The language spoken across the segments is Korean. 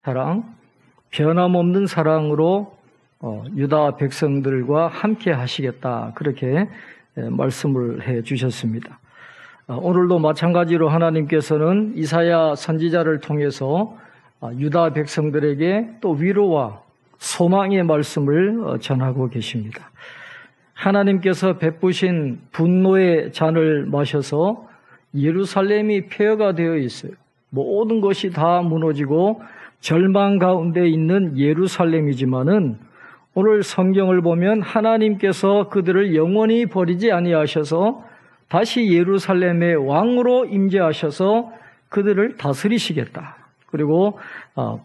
사랑, 변함없는 사랑으로 유다 백성들과 함께 하시겠다. 그렇게 말씀을 해 주셨습니다. 오늘도 마찬가지로 하나님께서는 이사야 선지자를 통해서 유다 백성들에게 또 위로와 소망의 말씀을 전하고 계십니다. 하나님께서 베푸신 분노의 잔을 마셔서 예루살렘이 폐허가 되어 있어요. 모든 것이 다 무너지고 절망 가운데 있는 예루살렘이지만은 오늘 성경을 보면 하나님께서 그들을 영원히 버리지 아니하셔서 다시 예루살렘의 왕으로 임재하셔서 그들을 다스리시겠다. 그리고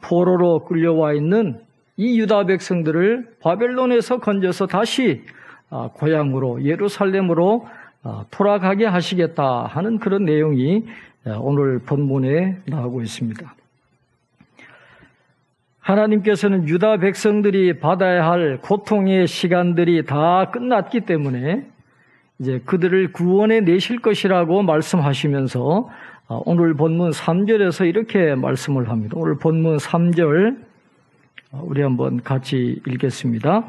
포로로 끌려와 있는 이 유다 백성들을 바벨론에서 건져서 다시 고향으로 예루살렘으로 돌아가게 하시겠다 하는 그런 내용이 오늘 본문에 나오고 있습니다. 하나님께서는 유다 백성들이 받아야 할 고통의 시간들이 다 끝났기 때문에 이제 그들을 구원해 내실 것이라고 말씀하시면서 오늘 본문 3절에서 이렇게 말씀을 합니다. 오늘 본문 3절 우리 한번 같이 읽겠습니다.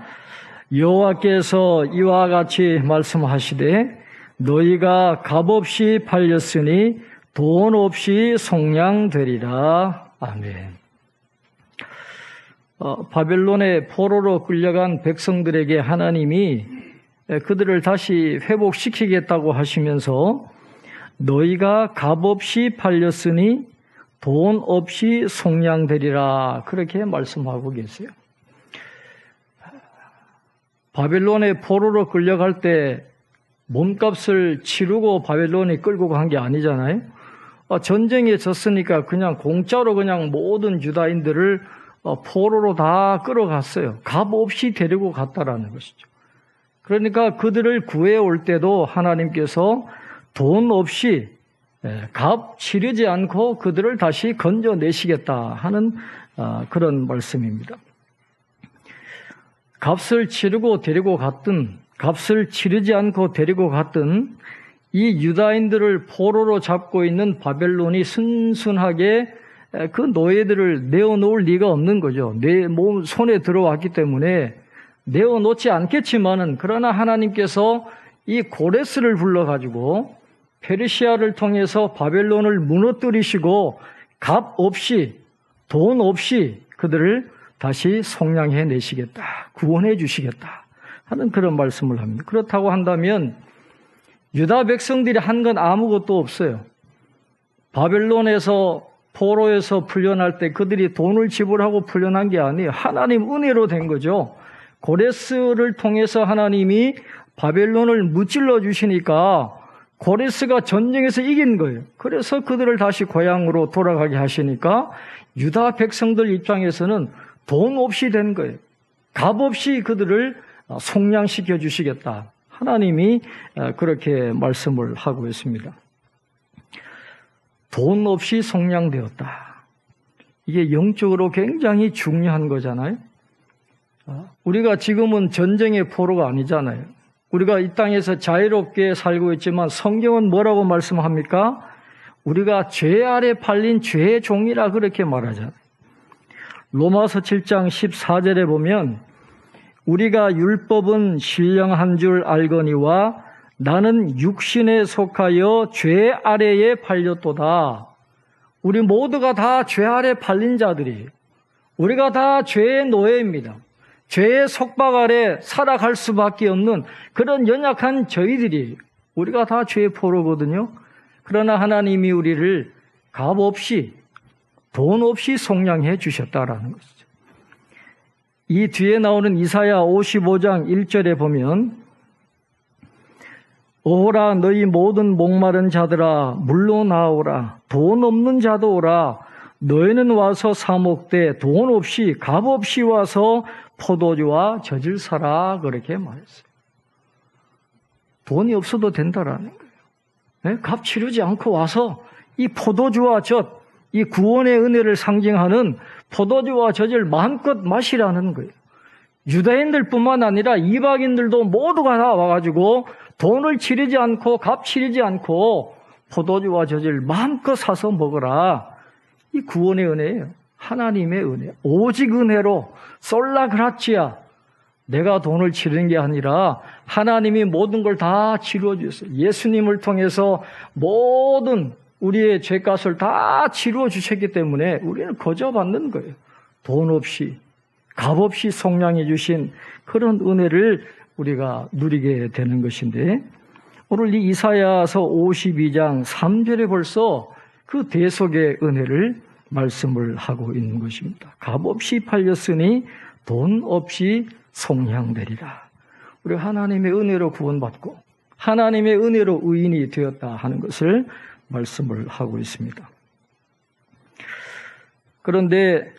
여호와께서 이와 같이 말씀하시되 너희가 값없이 팔렸으니 돈 없이 속량되리라. 아멘. 바벨론의 포로로 끌려간 백성들에게 하나님이 그들을 다시 회복시키겠다고 하시면서 너희가 값없이 팔렸으니 돈 없이 속량되리라. 그렇게 말씀하고 계세요. 바벨론의 포로로 끌려갈 때 몸값을 치르고 바벨론이 끌고 간 게 아니잖아요. 전쟁에 졌으니까 그냥 공짜로 그냥 모든 유다인들을 포로로 다 끌어갔어요. 값 없이 데리고 갔다라는 것이죠. 그러니까 그들을 구해올 때도 하나님께서 돈 없이 값 치르지 않고 그들을 다시 건져내시겠다 하는 그런 말씀입니다. 값을 치르고 데리고 갔든 값을 치르지 않고 데리고 갔든 이 유다인들을 포로로 잡고 있는 바벨론이 순순하게 그 노예들을 내어놓을 리가 없는 거죠. 내 몸 손에 들어왔기 때문에 내어놓지 않겠지만은 그러나 하나님께서 이 고레스를 불러가지고 페르시아를 통해서 바벨론을 무너뜨리시고 값 없이 돈 없이 그들을 다시 속량해 내시겠다. 구원해 주시겠다 하는 그런 말씀을 합니다. 그렇다고 한다면 유다 백성들이 한 건 아무것도 없어요. 바벨론에서 포로에서 풀려날 때 그들이 돈을 지불하고 풀려난 게 아니에요. 하나님 은혜로 된 거죠. 고레스를 통해서 하나님이 바벨론을 무찔러 주시니까 고레스가 전쟁에서 이긴 거예요. 그래서 그들을 다시 고향으로 돌아가게 하시니까 유다 백성들 입장에서는 돈 없이 된 거예요. 값 없이 그들을 속량시켜 주시겠다. 하나님이 그렇게 말씀을 하고 있습니다. 돈 없이 속량되었다. 이게 영적으로 굉장히 중요한 거잖아요. 우리가 지금은 전쟁의 포로가 아니잖아요. 우리가 이 땅에서 자유롭게 살고 있지만 성경은 뭐라고 말씀합니까? 우리가 죄 아래 팔린 죄의 종이라 그렇게 말하잖아요. 로마서 7장 14절에 보면 우리가 율법은 신령한 줄 알거니와 나는 육신에 속하여 죄 아래에 팔렸도다. 우리 모두가 다 죄 아래 팔린 자들이에요. 우리가 다 죄의 노예입니다. 죄의 속박 아래 살아갈 수밖에 없는 그런 연약한 저희들이에요. 우리가 다 죄의 포로거든요. 그러나 하나님이 우리를 값 없이 돈 없이 속량해 주셨다라는 것이죠. 이 뒤에 나오는 이사야 55장 1절에 보면 오라 너희 모든 목마른 자들아 물로 나오라 돈 없는 자도 오라 너희는 와서 사 먹되 돈 없이 값 없이 와서 포도주와 젖을 사라 그렇게 말했어요. 돈이 없어도 된다라는 거예요. 값 치르지 않고 와서 이 포도주와 젖, 이 구원의 은혜를 상징하는 포도주와 젖을 마음껏 마시라는 거예요. 유다인들뿐만 아니라 이방인들도 모두가 다 와가지고 돈을 치르지 않고 값 치르지 않고 포도주와 젖을 마음껏 사서 먹어라. 이 구원의 은혜예요. 하나님의 은혜, 오직 은혜로 솔라 그라치아, 내가 돈을 치르는 게 아니라 하나님이 모든 걸 다 치루어 주셨어요. 예수님을 통해서 모든 우리의 죄값을 다 치루어 주셨기 때문에 우리는 거저 받는 거예요. 돈 없이, 값 없이 속량해 주신 그런 은혜를 우리가 누리게 되는 것인데, 오늘 이 이사야서 52장 3절에 벌써 그 대속의 은혜를 말씀을 하고 있는 것입니다. 값 없이 팔렸으니 돈 없이 속량되리라. 우리 하나님의 은혜로 구원받고 하나님의 은혜로 의인이 되었다 하는 것을 말씀을 하고 있습니다. 그런데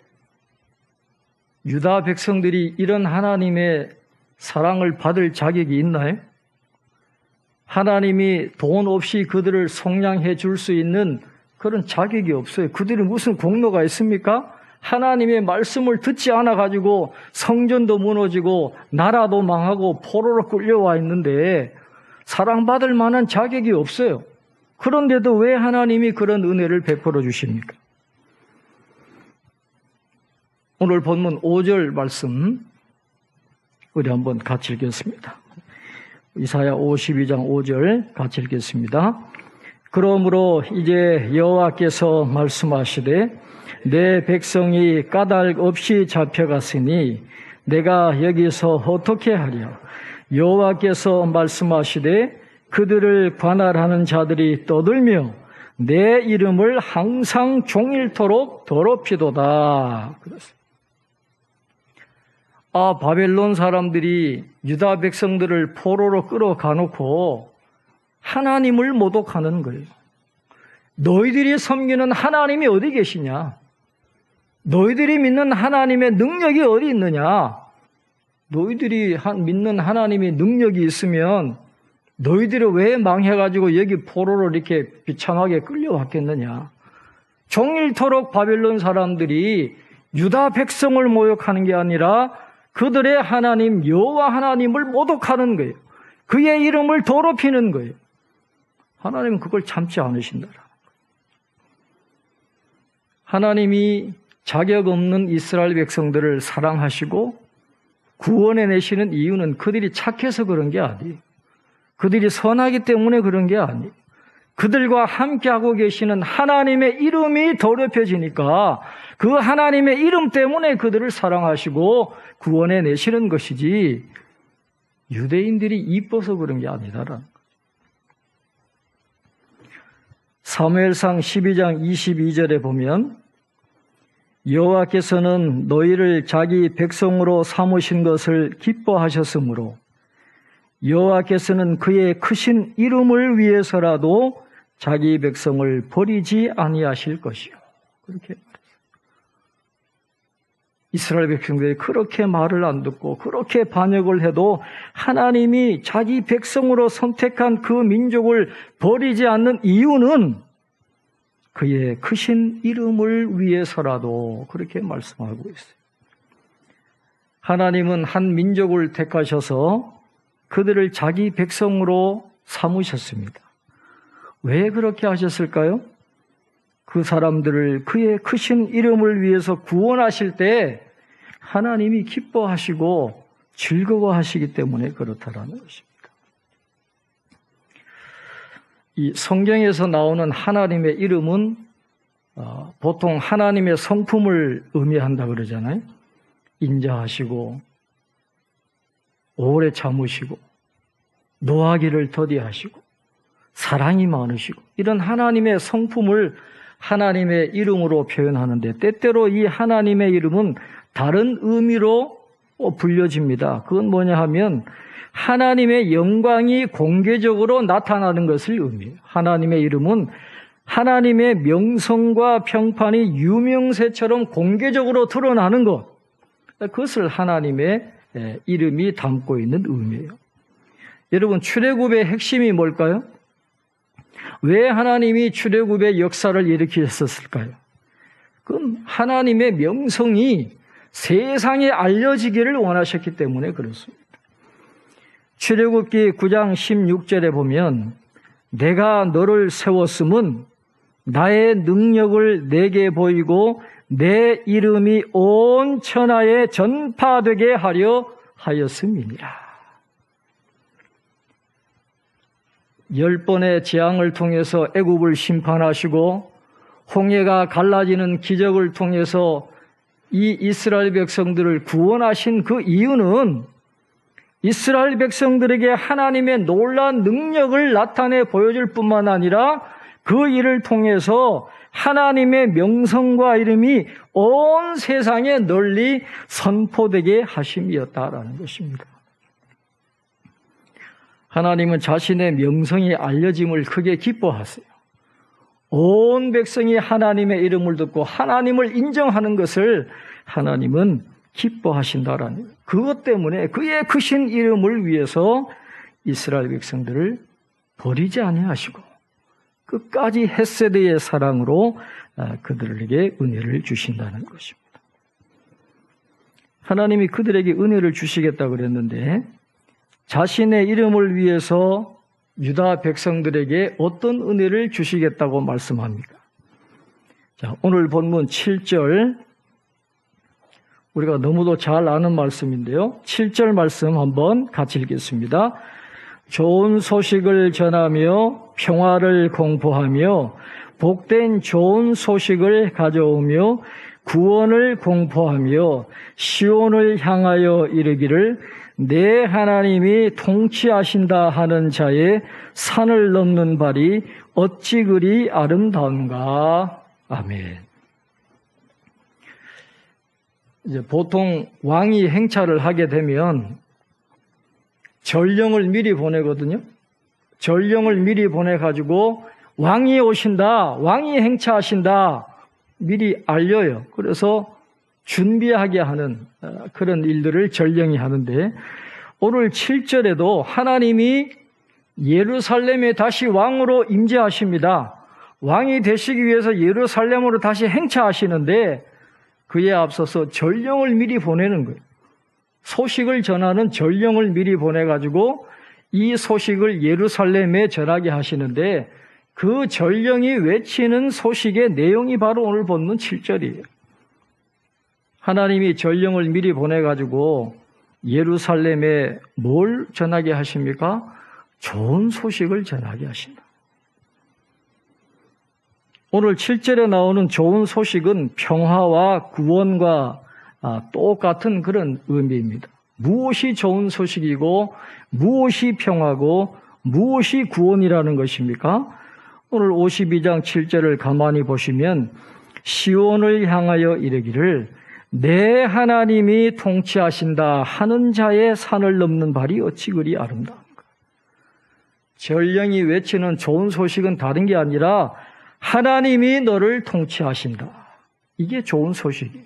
유다 백성들이 이런 하나님의 사랑을 받을 자격이 있나요? 하나님이 돈 없이 그들을 속량해 줄 수 있는 그런 자격이 없어요. 그들이 무슨 공로가 있습니까? 하나님의 말씀을 듣지 않아 가지고 성전도 무너지고 나라도 망하고 포로로 끌려와 있는데 사랑받을 만한 자격이 없어요. 그런데도 왜 하나님이 그런 은혜를 베풀어 주십니까? 오늘 본문 5절 말씀 우리 한번 같이 읽겠습니다. 이사야 52장 5절 같이 읽겠습니다. 그러므로 이제 여호와께서 말씀하시되 내 백성이 까닭 없이 잡혀갔으니 내가 여기서 어떻게 하랴. 여호와께서 말씀하시되 그들을 관할하는 자들이 떠들며 내 이름을 항상 종일토록 더럽히도다. 바벨론 사람들이 유다 백성들을 포로로 끌어가놓고 하나님을 모독하는 거예요. 너희들이 섬기는 하나님이 어디 계시냐? 너희들이 믿는 하나님의 능력이 어디 있느냐? 너희들이 믿는 하나님의 능력이 있으면 너희들이 왜 망해가지고 여기 포로로 이렇게 비참하게 끌려왔겠느냐? 종일토록 바벨론 사람들이 유다 백성을 모욕하는 게 아니라 그들의 하나님 여호와 하나님을 모독하는 거예요. 그의 이름을 더럽히는 거예요. 하나님은 그걸 참지 않으신다. 하나님이 자격 없는 이스라엘 백성들을 사랑하시고 구원해 내시는 이유는 그들이 착해서 그런 게 아니에요. 그들이 선하기 때문에 그런 게 아니에요. 그들과 함께하고 계시는 하나님의 이름이 더럽혀지니까 그 하나님의 이름 때문에 그들을 사랑하시고 구원해 내시는 것이지 유대인들이 이뻐서 그런 게 아니다라는 거죠. 사무엘상 12장 22절에 보면 여호와께서는 너희를 자기 백성으로 삼으신 것을 기뻐하셨으므로 여호와께서는 그의 크신 이름을 위해서라도 자기 백성을 버리지 아니하실 것이요. 그렇게 말했어요. 이스라엘 백성들이 그렇게 말을 안 듣고 그렇게 반역을 해도 하나님이 자기 백성으로 선택한 그 민족을 버리지 않는 이유는 그의 크신 이름을 위해서라도 그렇게 말씀하고 있어요. 하나님은 한 민족을 택하셔서 그들을 자기 백성으로 삼으셨습니다. 왜 그렇게 하셨을까요? 그 사람들을 그의 크신 이름을 위해서 구원하실 때 하나님이 기뻐하시고 즐거워하시기 때문에 그렇다라는 것입니다. 이 성경에서 나오는 하나님의 이름은 보통 하나님의 성품을 의미한다 그러잖아요. 인자하시고 오래 참으시고 노하기를 더디하시고 사랑이 많으시고 이런 하나님의 성품을 하나님의 이름으로 표현하는데 때때로 이 하나님의 이름은 다른 의미로 불려집니다. 그건 뭐냐 하면 하나님의 영광이 공개적으로 나타나는 것을 의미해요. 하나님의 이름은 하나님의 명성과 평판이 유명세처럼 공개적으로 드러나는 것, 그것을 하나님의 이름이 담고 있는 의미예요. 여러분, 출애굽의 핵심이 뭘까요? 왜 하나님이 출애굽의 역사를 일으키셨을까요? 그건 하나님의 명성이 세상에 알려지기를 원하셨기 때문에 그렇습니다. 출애굽기 9장 16절에 보면 내가 너를 세웠음은 나의 능력을 내게 보이고 내 이름이 온 천하에 전파되게 하려 하였음이니라. 10번의 재앙을 통해서 애굽을 심판하시고 홍해가 갈라지는 기적을 통해서 이 이스라엘 백성들을 구원하신 그 이유는 이스라엘 백성들에게 하나님의 놀라운 능력을 나타내 보여줄 뿐만 아니라 그 일을 통해서 하나님의 명성과 이름이 온 세상에 널리 선포되게 하심이었다라는 것입니다. 하나님은 자신의 명성이 알려짐을 크게 기뻐하세요. 온 백성이 하나님의 이름을 듣고 하나님을 인정하는 것을 하나님은 기뻐하신다라는 거예요. 그것 때문에 그의 크신 이름을 위해서 이스라엘 백성들을 버리지 아니하시고 끝까지 헤세드의 사랑으로 그들에게 은혜를 주신다는 것입니다. 하나님이 그들에게 은혜를 주시겠다 그랬는데 자신의 이름을 위해서 유다 백성들에게 어떤 은혜를 주시겠다고 말씀합니까? 자, 오늘 본문 7절 우리가 너무도 잘 아는 말씀인데요. 7절 말씀 한번 같이 읽겠습니다. 좋은 소식을 전하며 평화를 공포하며 복된 좋은 소식을 가져오며 구원을 공포하며 시온을 향하여 이르기를 내 하나님이 통치하신다 하는 자의 산을 넘는 발이 어찌 그리 아름다운가. 아멘. 이제 보통 왕이 행차를 하게 되면 전령을 미리 보내거든요. 전령을 미리 보내가지고 왕이 오신다, 왕이 행차하신다 미리 알려요. 그래서 준비하게 하는 그런 일들을 전령이 하는데 오늘 7절에도 하나님이 예루살렘에 다시 왕으로 임재하십니다. 왕이 되시기 위해서 예루살렘으로 다시 행차하시는데 그에 앞서서 전령을 미리 보내는 거예요. 소식을 전하는 전령을 미리 보내가지고 이 소식을 예루살렘에 전하게 하시는데 그 전령이 외치는 소식의 내용이 바로 오늘 본문 7절이에요. 하나님이 전령을 미리 보내가지고 예루살렘에 뭘 전하게 하십니까? 좋은 소식을 전하게 하신다. 오늘 7절에 나오는 좋은 소식은 평화와 구원과 똑같은 그런 의미입니다. 무엇이 좋은 소식이고 무엇이 평화고 무엇이 구원이라는 것입니까? 오늘 52장 7절을 가만히 보시면 시온을 향하여 이르기를 내 하나님이 통치하신다 하는 자의 산을 넘는 발이 어찌 그리 아름다운가. 전령이 외치는 좋은 소식은 다른 게 아니라 하나님이 너를 통치하신다. 이게 좋은 소식이에요.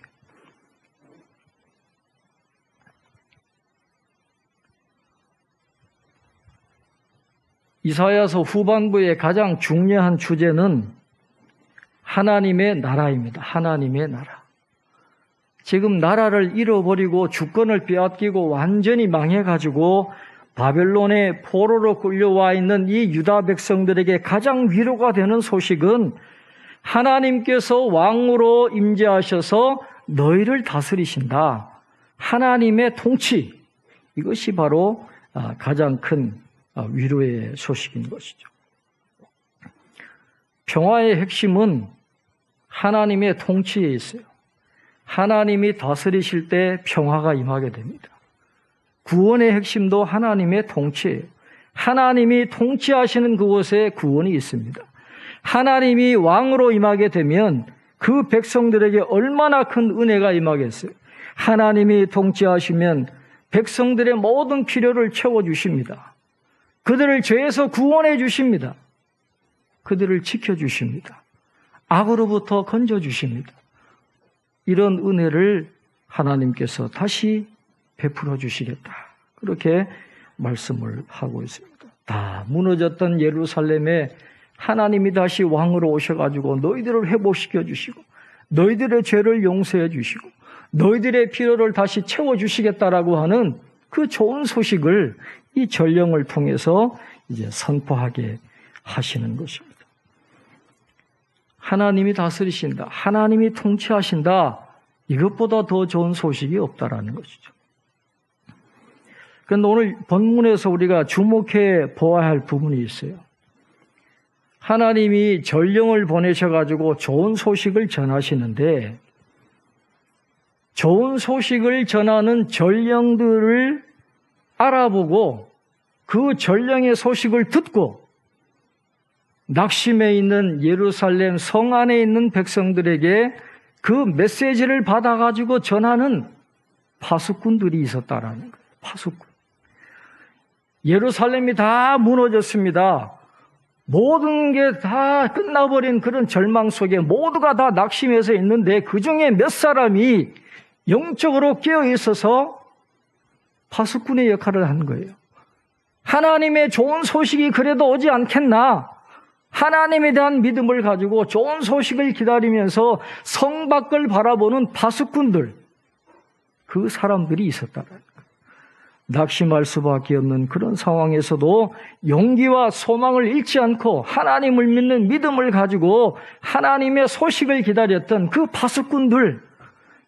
이사야서 후반부의 가장 중요한 주제는 하나님의 나라입니다. 하나님의 나라. 지금 나라를 잃어버리고 주권을 빼앗기고 완전히 망해가지고 바벨론의 포로로 끌려와 있는 이 유다 백성들에게 가장 위로가 되는 소식은 하나님께서 왕으로 임재하셔서 너희를 다스리신다. 하나님의 통치. 이것이 바로 가장 큰 위로의 소식인 것이죠. 평화의 핵심은 하나님의 통치에 있어요. 하나님이 다스리실 때 평화가 임하게 됩니다. 구원의 핵심도 하나님의 통치예요. 하나님이 통치하시는 그곳에 구원이 있습니다. 하나님이 왕으로 임하게 되면 그 백성들에게 얼마나 큰 은혜가 임하겠어요. 하나님이 통치하시면 백성들의 모든 필요를 채워주십니다. 그들을 죄에서 구원해 주십니다. 그들을 지켜주십니다. 악으로부터 건져주십니다. 이런 은혜를 하나님께서 다시 베풀어 주시겠다. 그렇게 말씀을 하고 있습니다. 다 무너졌던 예루살렘에 하나님이 다시 왕으로 오셔가지고 너희들을 회복시켜 주시고 너희들의 죄를 용서해 주시고 너희들의 필요를 다시 채워주시겠다라고 하는 그 좋은 소식을 이 전령을 통해서 이제 선포하게 하시는 것입니다. 하나님이 다스리신다. 하나님이 통치하신다. 이것보다 더 좋은 소식이 없다라는 것이죠. 그런데 오늘 본문에서 우리가 주목해 보아야 할 부분이 있어요. 하나님이 전령을 보내셔가지고 좋은 소식을 전하시는데 좋은 소식을 전하는 전령들을 알아보고 그 전령의 소식을 듣고 낙심해 있는 예루살렘 성 안에 있는 백성들에게 그 메시지를 받아가지고 전하는 파수꾼들이 있었다라는 거예요. 파수꾼. 예루살렘이 다 무너졌습니다. 모든 게 다 끝나버린 그런 절망 속에 모두가 다 낙심해서 있는데 그 중에 몇 사람이 영적으로 깨어 있어서 파수꾼의 역할을 한 거예요. 하나님의 좋은 소식이 그래도 오지 않겠나? 하나님에 대한 믿음을 가지고 좋은 소식을 기다리면서 성 밖을 바라보는 파수꾼들, 그 사람들이 있었다는 거예요. 낙심할 수밖에 없는 그런 상황에서도 용기와 소망을 잃지 않고 하나님을 믿는 믿음을 가지고 하나님의 소식을 기다렸던 그 파수꾼들,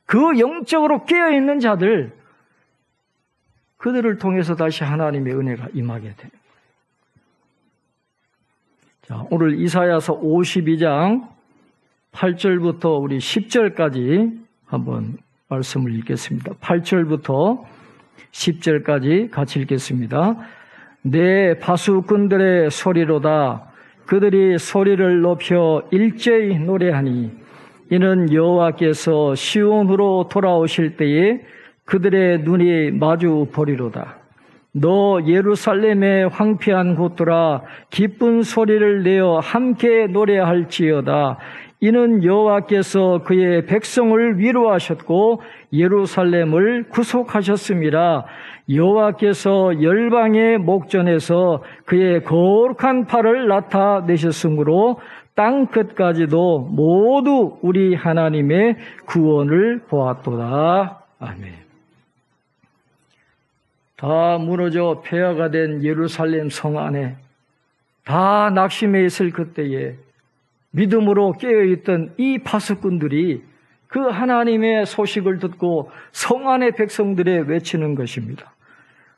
그 영적으로 깨어있는 자들, 그들을 통해서 다시 하나님의 은혜가 임하게 되는 거예요. 자, 오늘 이사야서 52장 8절부터 우리 10절까지 한번 말씀을 읽겠습니다. 8절부터 10절까지 같이 읽겠습니다. 내 파수꾼들의 소리로다. 그들이 소리를 높여 일제히 노래하니 이는 여호와께서 시온으로 돌아오실 때에 그들의 눈이 마주 보리로다. 너 예루살렘의 황폐한 곳들아 기쁜 소리를 내어 함께 노래할지어다. 이는 여호와께서 그의 백성을 위로하셨고 예루살렘을 구속하셨습니다. 여호와께서 열방의 목전에서 그의 거룩한 팔을 나타내셨으므로 땅 끝까지도 모두 우리 하나님의 구원을 보았도다. 아멘. 다 무너져 폐허가 된 예루살렘 성 안에 다 낙심해 있을 그때에 믿음으로 깨어있던 이 파수꾼들이 그 하나님의 소식을 듣고 성 안의 백성들에 외치는 것입니다.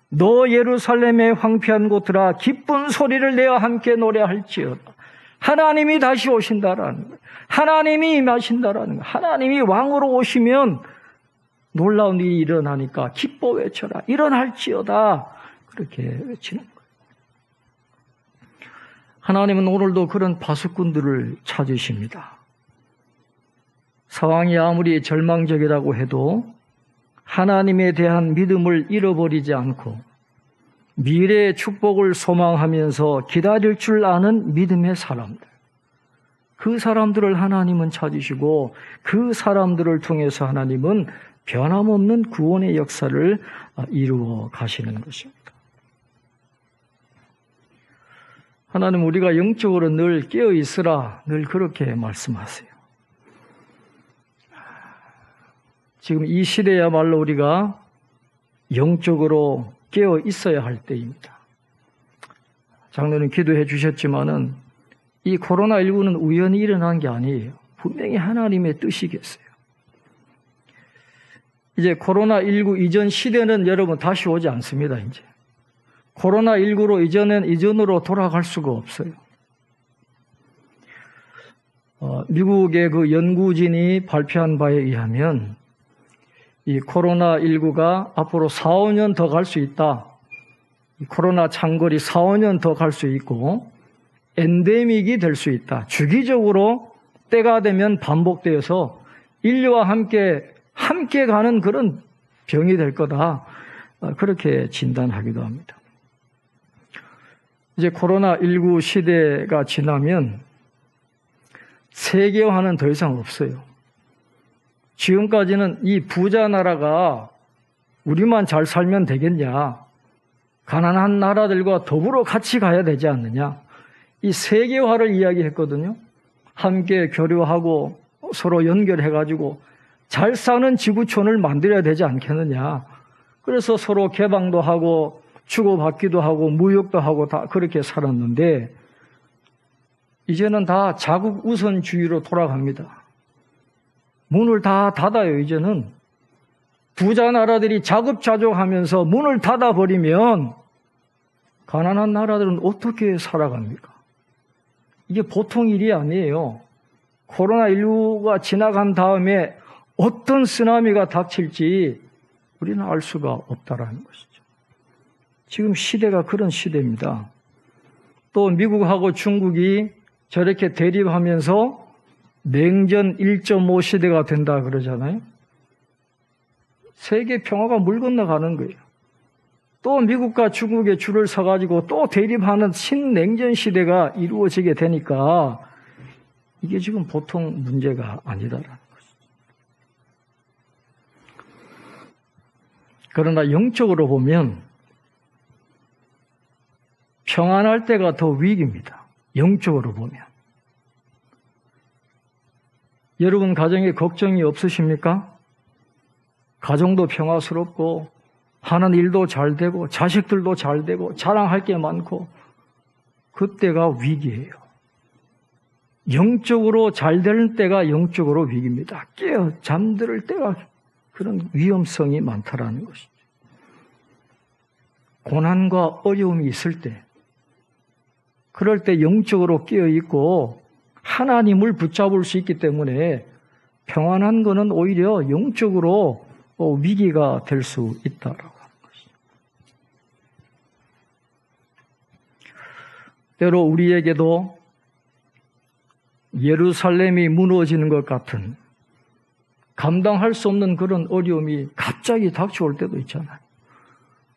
너 예루살렘의 황폐한 곳들아 기쁜 소리를 내어 함께 노래할지어다. 하나님이 다시 오신다라는 거예요. 하나님이 임하신다라는 거예요. 하나님이 왕으로 오시면 놀라운 일이 일어나니까 기뻐 외쳐라. 일어날지어다. 그렇게 외치는 거예요. 하나님은 오늘도 그런 파수꾼들을 찾으십니다. 상황이 아무리 절망적이라고 해도 하나님에 대한 믿음을 잃어버리지 않고 미래의 축복을 소망하면서 기다릴 줄 아는 믿음의 사람들, 그 사람들을 하나님은 찾으시고 그 사람들을 통해서 하나님은 변함없는 구원의 역사를 이루어 가시는 것입니다. 하나님, 우리가 영적으로 늘 깨어 있으라 늘 그렇게 말씀하세요. 지금 이 시대야말로 우리가 영적으로 깨어 있어야 할 때입니다. 장로는 기도해 주셨지만은 이 코로나19는 우연히 일어난 게 아니에요. 분명히 하나님의 뜻이겠어요. 이제 코로나19 이전 시대는 여러분 다시 오지 않습니다. 이제 코로나19로 이전으로 돌아갈 수가 없어요. 미국의 그 연구진이 발표한 바에 의하면 이 코로나19가 앞으로 4, 5년 더 갈 수 있다. 코로나 장거리 4, 5년 더 갈 수 있고 엔데믹이 될 수 있다. 주기적으로 때가 되면 반복되어서 인류와 함께 가는 그런 병이 될 거다. 그렇게 진단하기도 합니다. 이제 코로나19 시대가 지나면 세계화는 더 이상 없어요. 지금까지는 이 부자 나라가 우리만 잘 살면 되겠냐, 가난한 나라들과 더불어 같이 가야 되지 않느냐, 이 세계화를 이야기했거든요. 함께 교류하고 서로 연결해가지고 잘 사는 지구촌을 만들어야 되지 않겠느냐. 그래서 서로 개방도 하고 주고받기도 하고 무역도 하고 다 그렇게 살았는데 이제는 다 자국 우선주의로 돌아갑니다. 문을 다 닫아요. 이제는 부자 나라들이 자급자족하면서 문을 닫아버리면 가난한 나라들은 어떻게 살아갑니까? 이게 보통 일이 아니에요. 코로나19가 지나간 다음에 어떤 쓰나미가 닥칠지 우리는 알 수가 없다라는 것이죠. 지금 시대가 그런 시대입니다. 또 미국하고 중국이 저렇게 대립하면서 냉전 1.5 시대가 된다 그러잖아요. 세계 평화가 물 건너가는 거예요. 또 미국과 중국의 줄을 서가지고 또 대립하는 신냉전 시대가 이루어지게 되니까 이게 지금 보통 문제가 아니다라는 것이죠. 그러나 영적으로 보면 평안할 때가 더 위기입니다. 영적으로 보면. 여러분 가정에 걱정이 없으십니까? 가정도 평화스럽고 하는 일도 잘 되고 자식들도 잘 되고 자랑할 게 많고 그때가 위기예요. 영적으로 잘 되는 때가 영적으로 위기입니다. 깨어 잠들 때가 그런 위험성이 많다라는 것이죠. 고난과 어려움이 있을 때 그럴 때 영적으로 깨어 있고 하나님을 붙잡을 수 있기 때문에 평안한 것은 오히려 영적으로 위기가 될 수 있다라고 하는 것이죠. 때로 우리에게도 예루살렘이 무너지는 것 같은 감당할 수 없는 그런 어려움이 갑자기 닥쳐올 때도 있잖아요.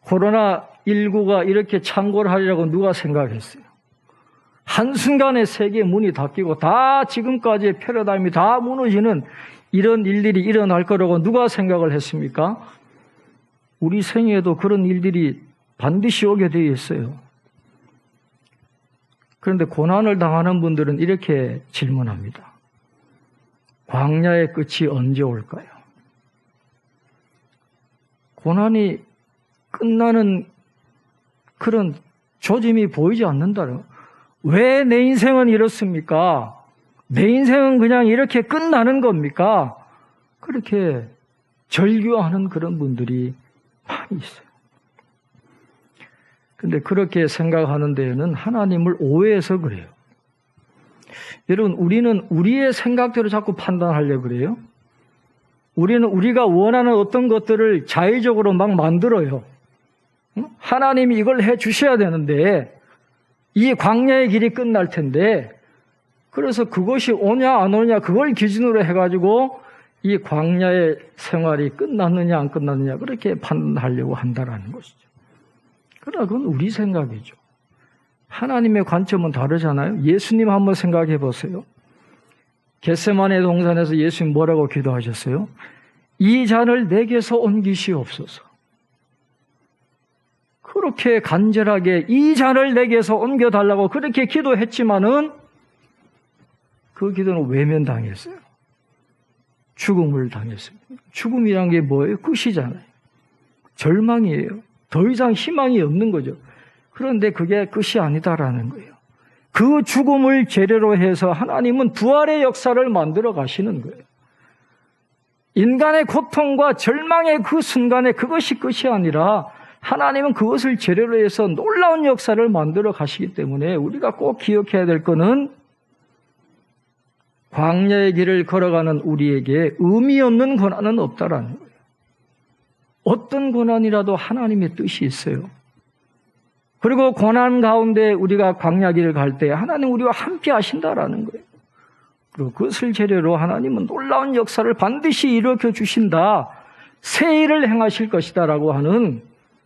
코로나19가 이렇게 창궐하리라고 누가 생각했어요? 한순간에 세계 문이 닫히고 다 지금까지의 패러다임이 다 무너지는 이런 일들이 일어날 거라고 누가 생각을 했습니까? 우리 생애에도 그런 일들이 반드시 오게 되어 있어요. 그런데 고난을 당하는 분들은 이렇게 질문합니다. 광야의 끝이 언제 올까요? 고난이 끝나는 그런 조짐이 보이지 않는다는 거예요. 왜 내 인생은 이렇습니까? 내 인생은 그냥 이렇게 끝나는 겁니까? 그렇게 절규하는 그런 분들이 많이 있어요. 그런데 그렇게 생각하는 데에는 하나님을 오해해서 그래요. 여러분, 우리는 우리의 생각대로 자꾸 판단하려고 그래요. 우리는 우리가 원하는 어떤 것들을 자의적으로 막 만들어요. 하나님이 이걸 해 주셔야 되는데 이 광야의 길이 끝날 텐데 그래서 그것이 오냐 안 오냐 그걸 기준으로 해가지고 이 광야의 생활이 끝났느냐 안 끝났느냐 그렇게 판단하려고 한다라는 것이죠. 그러나 그건 우리 생각이죠. 하나님의 관점은 다르잖아요. 예수님 한번 생각해 보세요. 겟세마네 동산에서 예수님 뭐라고 기도하셨어요? 이 잔을 내게서 옮기시옵소서. 그렇게 간절하게 이 잔을 내게서 옮겨달라고 그렇게 기도했지만은 그 기도는 외면당했어요. 죽음을 당했어요. 죽음이란 게 뭐예요? 끝이잖아요. 절망이에요. 더 이상 희망이 없는 거죠. 그런데 그게 끝이 아니다라는 거예요. 그 죽음을 재료로 해서 하나님은 부활의 역사를 만들어 가시는 거예요. 인간의 고통과 절망의 그 순간에 그것이 끝이 아니라 하나님은 그것을 재료로 해서 놀라운 역사를 만들어 가시기 때문에 우리가 꼭 기억해야 될 것은 광야의 길을 걸어가는 우리에게 의미 없는 고난은 없다라는 거예요. 어떤 고난이라도 하나님의 뜻이 있어요. 그리고 고난 가운데 우리가 광야 길을 갈 때 하나님 우리와 함께 하신다라는 거예요. 그리고 그것을 재료로 하나님은 놀라운 역사를 반드시 일으켜 주신다. 새 일을 행하실 것이다라고 하는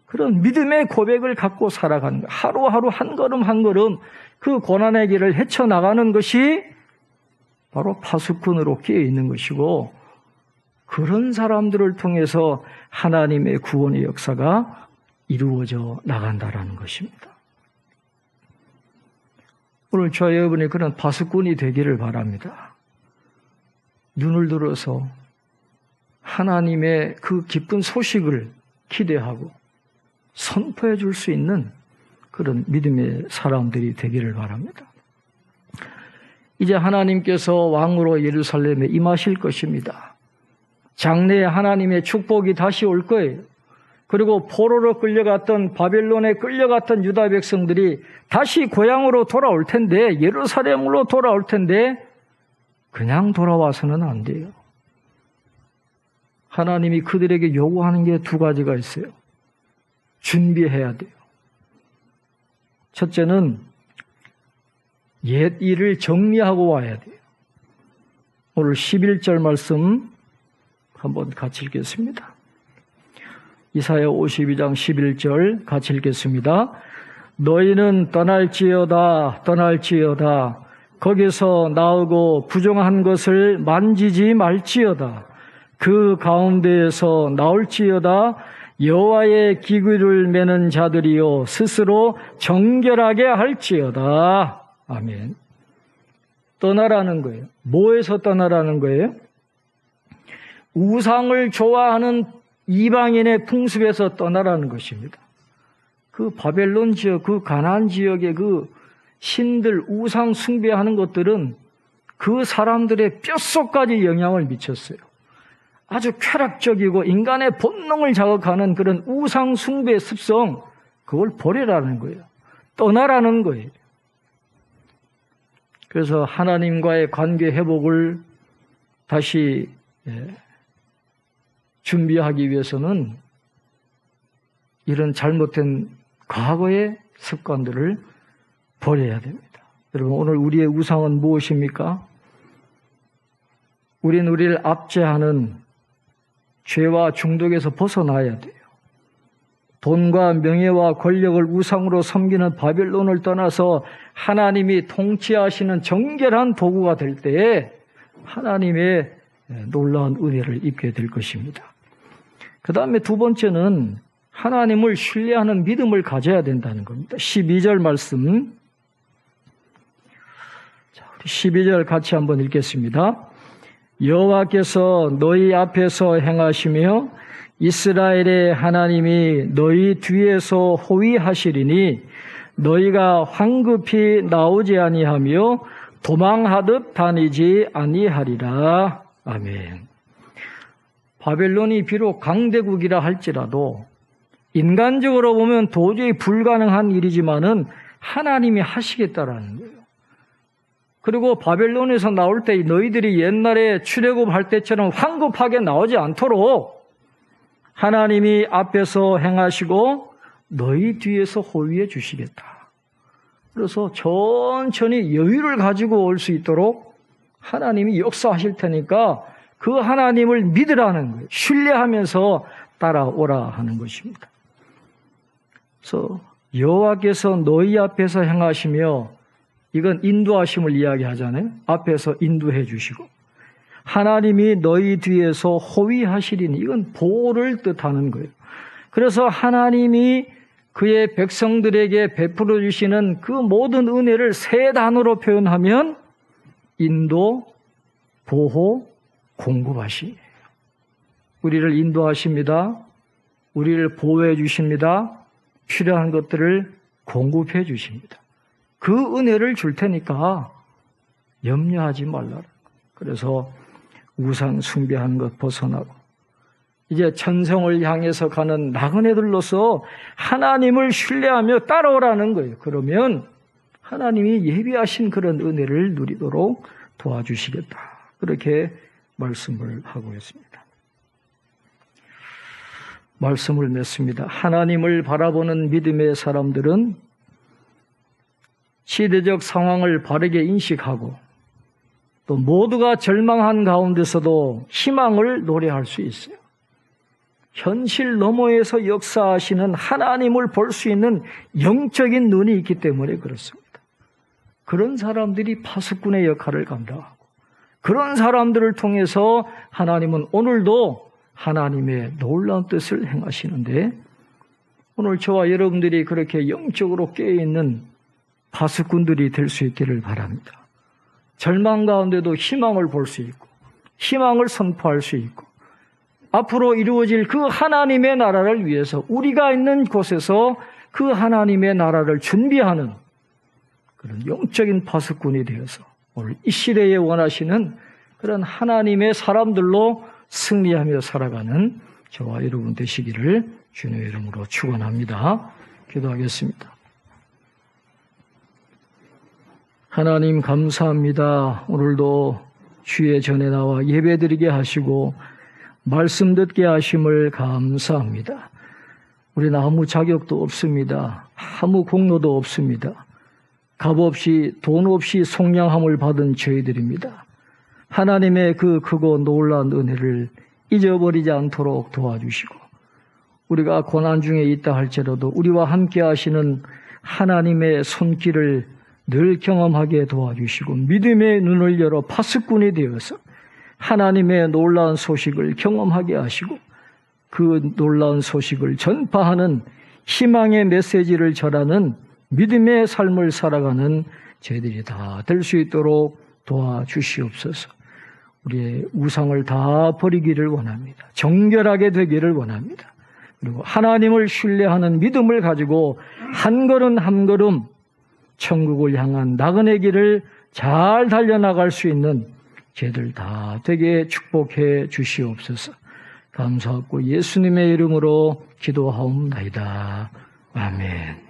그런 믿음의 고백을 갖고 살아가는 거예요. 하루하루 한 걸음 한 걸음 그 고난의 길을 헤쳐나가는 것이 바로 파수꾼으로 끼어 있는 것이고 그런 사람들을 통해서 하나님의 구원의 역사가 이루어져 나간다라는 것입니다. 오늘 저와 여러분이 그런 파수꾼이 되기를 바랍니다. 눈을 들어서 하나님의 그 기쁜 소식을 기대하고 선포해 줄 수 있는 그런 믿음의 사람들이 되기를 바랍니다. 이제 하나님께서 왕으로 예루살렘에 임하실 것입니다. 장래에 하나님의 축복이 다시 올 거예요. 그리고 포로로 끌려갔던 바벨론에 끌려갔던 유다 백성들이 다시 고향으로 돌아올 텐데, 예루살렘으로 돌아올 텐데 그냥 돌아와서는 안 돼요. 하나님이 그들에게 요구하는 게 두 가지가 있어요. 준비해야 돼요. 첫째는 옛 일을 정리하고 와야 돼요. 오늘 11절 말씀 한번 같이 읽겠습니다. 이사야 52장 11절 같이 읽겠습니다. 너희는 떠날지어다 떠날지어다 거기서 나오고 부정한 것을 만지지 말지어다. 그 가운데에서 나올지어다. 여호와의 기구를 매는 자들이요 스스로 정결하게 할지어다. 아멘. 떠나라는 거예요. 뭐에서 떠나라는 거예요? 우상을 좋아하는 이방인의 풍습에서 떠나라는 것입니다. 그 바벨론 지역, 그 가나안 지역의 그 신들 우상 숭배하는 것들은 그 사람들의 뼛속까지 영향을 미쳤어요. 아주 쾌락적이고 인간의 본능을 자극하는 그런 우상 숭배 습성, 그걸 버리라는 거예요. 떠나라는 거예요. 그래서 하나님과의 관계 회복을 다시 준비하기 위해서는 이런 잘못된 과거의 습관들을 버려야 됩니다. 여러분, 오늘 우리의 우상은 무엇입니까? 우리는 우리를 압제하는 죄와 중독에서 벗어나야 돼요. 돈과 명예와 권력을 우상으로 섬기는 바벨론을 떠나서 하나님이 통치하시는 정결한 도구가 될 때에 하나님의 놀라운 은혜를 입게 될 것입니다. 그 다음에 두 번째는 하나님을 신뢰하는 믿음을 가져야 된다는 겁니다. 12절 말씀, 12절 같이 한번 읽겠습니다. 여호와께서 너희 앞에서 행하시며 이스라엘의 하나님이 너희 뒤에서 호위하시리니 너희가 황급히 나오지 아니하며 도망하듯 다니지 아니하리라. 아멘. 바벨론이 비록 강대국이라 할지라도 인간적으로 보면 도저히 불가능한 일이지만은 하나님이 하시겠다라는 거예요. 그리고 바벨론에서 나올 때 너희들이 옛날에 출애굽할 때처럼 황급하게 나오지 않도록 하나님이 앞에서 행하시고 너희 뒤에서 호위해 주시겠다. 그래서 천천히 여유를 가지고 올 수 있도록 하나님이 역사하실 테니까 그 하나님을 믿으라는 거예요. 신뢰하면서 따라오라 하는 것입니다. 그래서 여호와께서 너희 앞에서 행하시며, 이건 인도하심을 이야기하잖아요. 앞에서 인도해 주시고, 하나님이 너희 뒤에서 호위하시리니, 이건 보호를 뜻하는 거예요. 그래서 하나님이 그의 백성들에게 베풀어 주시는 그 모든 은혜를 세 단어로 표현하면 인도, 보호, 공급하시니, 우리를 인도하십니다. 우리를 보호해 주십니다. 필요한 것들을 공급해 주십니다. 그 은혜를 줄 테니까 염려하지 말라. 그래서 우상 숭배하는 것 벗어나고 이제 천성을 향해서 가는 나그네들로서 하나님을 신뢰하며 따라오라는 거예요. 그러면 하나님이 예비하신 그런 은혜를 누리도록 도와주시겠다. 그렇게 말씀을 하고 있습니다. 말씀을 맺습니다. 하나님을 바라보는 믿음의 사람들은 시대적 상황을 바르게 인식하고 또 모두가 절망한 가운데서도 희망을 노래할 수 있어요. 현실 너머에서 역사하시는 하나님을 볼 수 있는 영적인 눈이 있기 때문에 그렇습니다. 그런 사람들이 파수꾼의 역할을 감당하고, 그런 사람들을 통해서 하나님은 오늘도 하나님의 놀라운 뜻을 행하시는데, 오늘 저와 여러분들이 그렇게 영적으로 깨어있는 파수꾼들이 될 수 있기를 바랍니다. 절망 가운데도 희망을 볼 수 있고, 희망을 선포할 수 있고, 앞으로 이루어질 그 하나님의 나라를 위해서 우리가 있는 곳에서 그 하나님의 나라를 준비하는 그런 영적인 파수꾼이 되어서 오늘 이 시대에 원하시는 그런 하나님의 사람들로 승리하며 살아가는 저와 여러분 되시기를 주님의 이름으로 축원합니다. 기도하겠습니다. 하나님 감사합니다. 오늘도 주의 전에 나와 예배드리게 하시고 말씀 듣게 하심을 감사합니다. 우리는 아무 자격도 없습니다. 아무 공로도 없습니다. 값없이 돈 없이 속량함을 받은 저희들입니다. 하나님의 그 크고 놀라운 은혜를 잊어버리지 않도록 도와주시고 우리가 고난 중에 있다 할지라도 우리와 함께 하시는 하나님의 손길을 늘 경험하게 도와주시고 믿음의 눈을 열어 파수꾼이 되어서 하나님의 놀라운 소식을 경험하게 하시고 그 놀라운 소식을 전파하는 희망의 메시지를 전하는 믿음의 삶을 살아가는 저희들이 다 될 수 있도록 도와주시옵소서. 우리의 우상을 다 버리기를 원합니다. 정결하게 되기를 원합니다. 그리고 하나님을 신뢰하는 믿음을 가지고 한 걸음 한 걸음 천국을 향한 나그네 길을 잘 달려나갈 수 있는 저희들 다 되게 축복해 주시옵소서. 감사하고 예수님의 이름으로 기도하옵나이다. 아멘.